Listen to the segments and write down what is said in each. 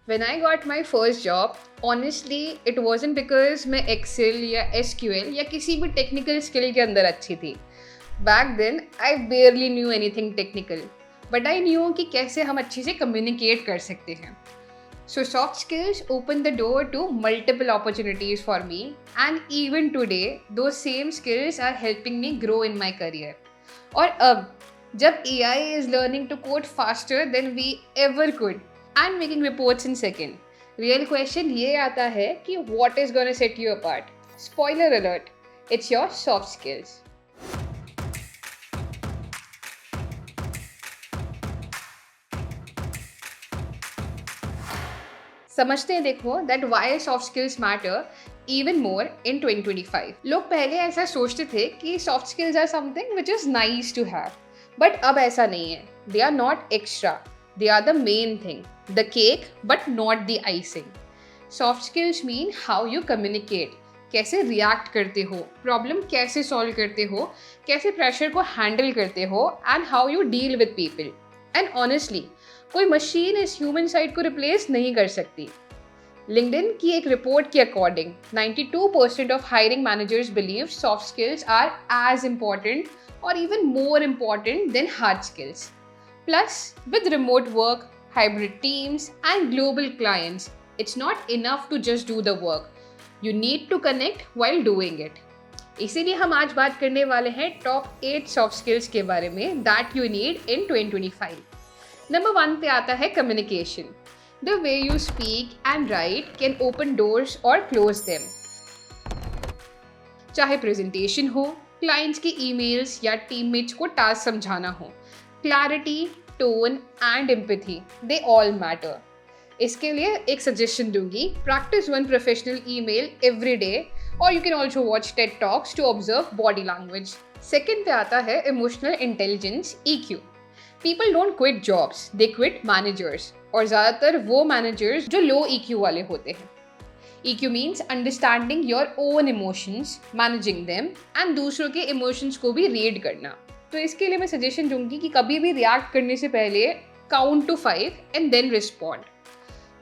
When I got my first job, honestly it wasn't because मैं Excel या SQL या किसी भी technical skill के अंदर अच्छी थी. Back then, I barely knew anything technical, but I knew कि कैसे हम अच्छे से communicate कर सकते हैं. So soft skills opened the door to multiple opportunities for me, and even today, those same skills are helping me grow in my career. और अब जब AI is learning to code faster than we ever could and making reports in second, real question ये आता है कि what is gonna set you apart? Spoiler alert, it's your soft skills. समझते हैं देखो that why soft skills matter even more in 2025. लोग पहले ऐसा सोचते थे कि soft skills are something which is nice to have, but अब ऐसा नहीं है. They are not extra. They are the main thing, the cake but not the icing. Soft skills mean how you communicate, कैसे react करते हो, problem कैसे solve करते हो, कैसे प्रेशर को हैंडल करते हो, and how you deal with people. And honestly कोई मशीन इस ह्यूमन साइड को रिप्लेस नहीं कर सकती. लिंक्डइन की एक रिपोर्ट के according 92% of hiring managers believe soft skills are as important और even more important than hard skills. Plus with remote work, hybrid teams and global clients, it's not enough to just do the work. You need to connect while doing it. इसीलिए हम आज बात करने वाले हैं top 8 soft skills के बारे में that you need in 2025. Number 1 पे आता है communication. The way you speak and write can open doors और क्लोज देम. चाहे प्रेजेंटेशन हो, क्लाइंट्स की ईमेल्स या टीममेट्स को टास्क समझाना हो, clarity, tone and empathy, they all matter. इसके लिए एक सजेशन दूंगी, practice one professional email every day, और you can also watch TED talks to observe body language. Second पे आता है emotional intelligence, EQ. People don't quit jobs, they quit managers, और ज़्यादातर वो मैनेजर्स जो लो EQ वाले होते हैं. EQ means understanding your own emotions, managing them, and दूसरों के इमोशंस को भी रीड करना. तो इसके लिए मैं सजेशन दूंगी कि कभी भी रिएक्ट करने से पहले count to 5 and then respond.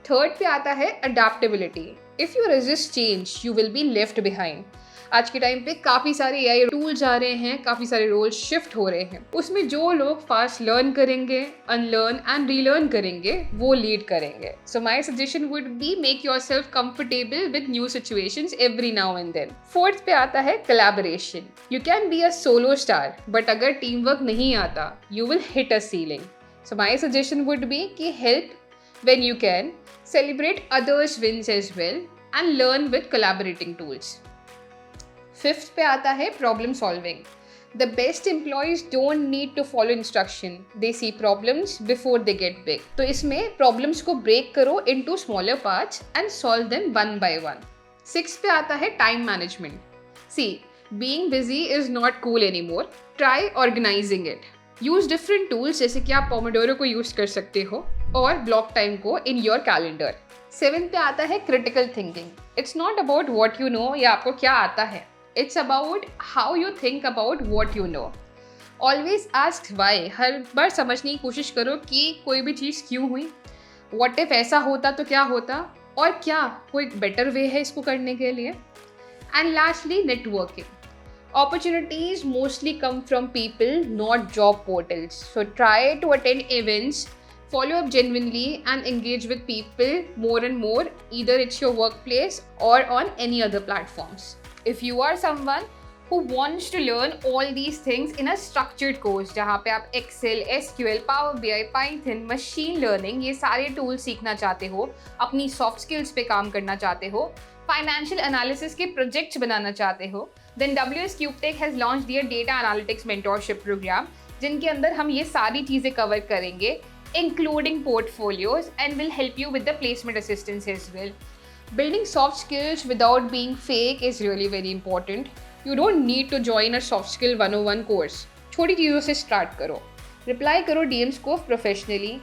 Third पे आता है adaptability. If you resist change you will be left behind. आज के टाइम पे काफ़ी सारे AI टूल्स आ रहे हैं, काफ़ी सारे रोल्स शिफ्ट हो रहे हैं. उसमें जो लोग फास्ट लर्न करेंगे, अनलर्न एंड रीलर्न करेंगे, वो लीड करेंगे. So my suggestion would be make yourself comfortable with new situations every now and then. Fourth पे आता है collaboration. You can be a solo star, but अगर team work नहीं आता you will hit a ceiling. So my suggestion would be कि help when you can, celebrate others' wins as well, and learn with collaborating tools. Fifth पे आता है problem solving. The best employees don't need to follow instruction. They see problems before they get big. तो इसमें problems को break करो into smaller parts and solve them one by one. Sixth पे आता है time management. See, being busy is not cool anymore. Try organizing it. Use different tools, जैसे कि आप पोमोडोरो को यूज़ कर सकते हो, और ब्लॉक टाइम को इन योर कैलेंडर. 7 पे आता है critical thinking. It's not about what you know या आपको क्या आता है, it's about how you think about what you know. Always ask why. हर बार समझने की कोशिश करो कि कोई भी चीज़ क्यों हुई. व्हाट इफ ऐसा होता तो क्या होता, और क्या कोई बेटर वे है इसको करने के लिए. And lastly networking. Opportunities mostly come from people, not job portals. So try to attend events, follow up genuinely, and engage with people more and more, either it's your workplace or on any other platforms. If you are someone who wants to learn all these things in a structured course, जहाँ पे आप Excel, SQL, Power BI, Python, machine learning, ये सारे tools सीखना चाहते हो, अपनी soft skills पे काम करना चाहते हो, फाइनेंशियल एनालिसिस के प्रोजेक्ट्स बनाना चाहते हो, then WS CubeTech has launch their data analytics mentorship program, जिनके अंदर हम ये सारी चीज़ें कवर करेंगे, including portfolios, and will help you with the placement assistance as well. Building soft skills without being fake is really very important. You don't need to join a soft skill 101 course. छोटी चीज़ों से start करो. Reply करो DMs को professionally.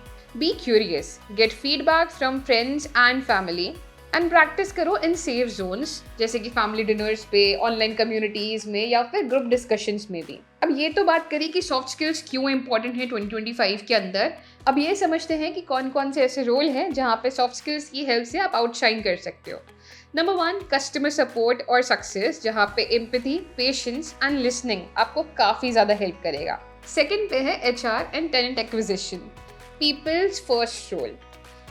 Be curious. Get feedback from friends and family. And practice करो in safe Jones, जैसे कि family dinners पे, ऑनलाइन कम्युनिटीज़ में, या फिर ग्रुप डिस्कशंस में भी. अब ये तो बात करी कि सॉफ्ट स्किल्स क्यों इंपॉर्टेंट है 2025 के अंदर. अब ये समझते हैं कि कौन कौन से ऐसे रोल हैं जहाँ पे सॉफ्ट स्किल्स की हेल्प से आप आउटशाइन कर सकते हो। नंबर 1, कस्टमर सपोर्ट और सक्सेस, जहाँ पे एम्पैथी, पेशेंस एंड लिसनिंग आपको काफ़ी ज़्यादा हेल्प करेगा। सेकंड पे है HR and talent acquisition, peoples first role,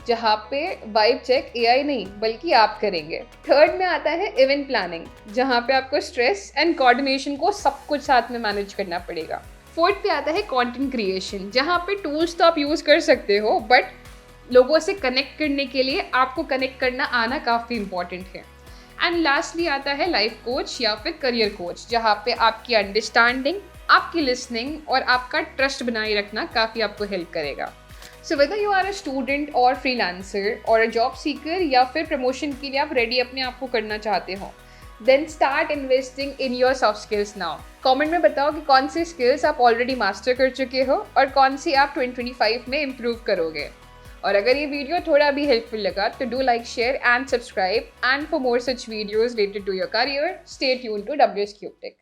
जहाँ पे वाइब चेक एआई नहीं बल्कि आप करेंगे। थर्ड में आता है इवेंट प्लानिंग, जहाँ पे आपको स्ट्रेस एंड कोऑर्डिनेशन को सब कुछ साथ में मैनेज करना पड़ेगा। फोर्थ पे आता है कंटेंट क्रिएशन, जहाँ पे टूल्स तो आप यूज़ कर सकते हो बट लोगों से कनेक्ट करने के लिए आपको कनेक्ट करना आना काफ़ी इंपॉर्टेंट है। एंड लास्टली आता है लाइफ कोच या फिर करियर कोच, जहाँ पे आपकी अंडरस्टैंडिंग, आपकी लिसनिंग और आपका ट्रस्ट बनाए रखना काफ़ी आपको हेल्प करेगा। So whether you are a student और फ्रीलांसर और अ जॉब सीकर या फिर प्रमोशन के लिए आप रेडी अपने आप को करना चाहते हो, then start investing in your soft skills now. Comment में बताओ कि कौन सी स्किल्स आप ऑलरेडी मास्टर कर चुके हो और कौन सी आप 2025 में इम्प्रूव करोगे। और अगर ये वीडियो थोड़ा भी हेल्पफुल लगा तो do like, share and subscribe, and for more such videos related to your career, stay tuned to WS Cube Tech।